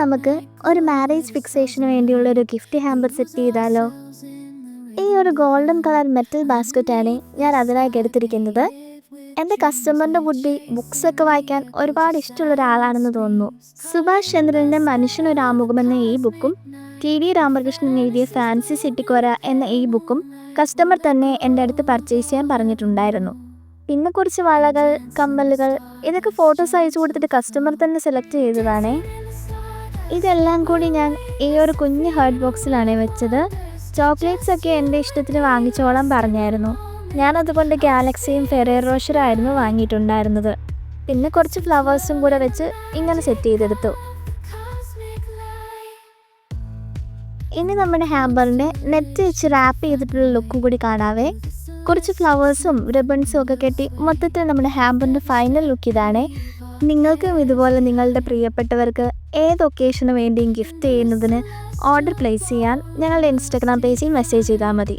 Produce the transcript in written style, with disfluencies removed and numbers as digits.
നമുക്ക് ഒരു മാരേജ് ഫിക്സേഷന് വേണ്ടിയുള്ള ഒരു ഗിഫ്റ്റ് ഹാമ്പർ സെറ്റ് ചെയ്താലോ? ഈ ഒരു ഗോൾഡൻ കളർ മെറ്റൽ ബാസ്ക്കറ്റാണ് ഞാൻ അതിനായി എടുത്തിരിക്കുന്നത്. എൻ്റെ കസ്റ്റമറിൻ്റെ ബുദ്ധി ബുക്സൊക്കെ വായിക്കാൻ ഒരുപാട് ഇഷ്ടമുള്ള ഒരാളാണെന്ന് തോന്നുന്നു. സുഭാഷ് ചന്ദ്രൻ്റെ മനുഷ്യനൊരു ആമുഖം എന്ന ഈ ബുക്കും ടി.ഡി. രാമകൃഷ്ണൻ എഴുതിയ ഫാൻസി സിറ്റിക്കോര എന്ന ഈ ബുക്കും കസ്റ്റമർ തന്നെ എൻ്റെ അടുത്ത് പർച്ചേസ് ചെയ്യാൻ പറഞ്ഞിട്ടുണ്ടായിരുന്നു. പിന്നെ കുറച്ച് വളകൾ, കമ്മലുകൾ, ഇതൊക്കെ ഫോട്ടോസ് അയച്ചു കൊടുത്തിട്ട് കസ്റ്റമർ തന്നെ സെലക്ട് ചെയ്തതാണേ. ഇതെല്ലാം കൂടി ഞാൻ ഈ ഒരു കുഞ്ഞ് ഹേർട്ട് ബോക്സിലാണ് വെച്ചത്. ചോക്ലേറ്റ്സ് ഒക്കെ എൻ്റെ ഇഷ്ടത്തിന് വാങ്ങിച്ചോളാൻ പറഞ്ഞായിരുന്നു. ഞാനതുകൊണ്ട് ഗാലക്സിയും ഫെറേറോ റോഷറും ആയിരുന്നു വാങ്ങിയിട്ടുണ്ടായിരുന്നത്. പിന്നെ കുറച്ച് ഫ്ലവേഴ്സും കൂടെ വെച്ച് ഇങ്ങനെ സെറ്റ് ചെയ്തെടുത്തു. ഇനി നമ്മുടെ ഹാമ്പറിൻ്റെ നെറ്റ് വെച്ച് റാപ്പ് ചെയ്തിട്ടുള്ള ലുക്ക് കൂടി കാണാവേ. കുറച്ച് ഫ്ലവേഴ്സും റിബൺസും ഒക്കെ കെട്ടി മൊത്തത്തിൽ നമ്മുടെ ഹാമ്പറിൻ്റെ ഫൈനൽ ലുക്ക് ഇതാണ്. നിങ്ങൾക്കും ഇതുപോലെ നിങ്ങളുടെ പ്രിയപ്പെട്ടവർക്ക് ഏത് ഒക്കേഷന് വേണ്ടിയും ഗിഫ്റ്റ് ചെയ്യുന്നതിന് ഓർഡർ പ്ലേസ് ചെയ്യാൻ ഞങ്ങളുടെ ഇൻസ്റ്റാഗ്രാം പേജിൽ മെസ്സേജ് ചെയ്താൽ മതി.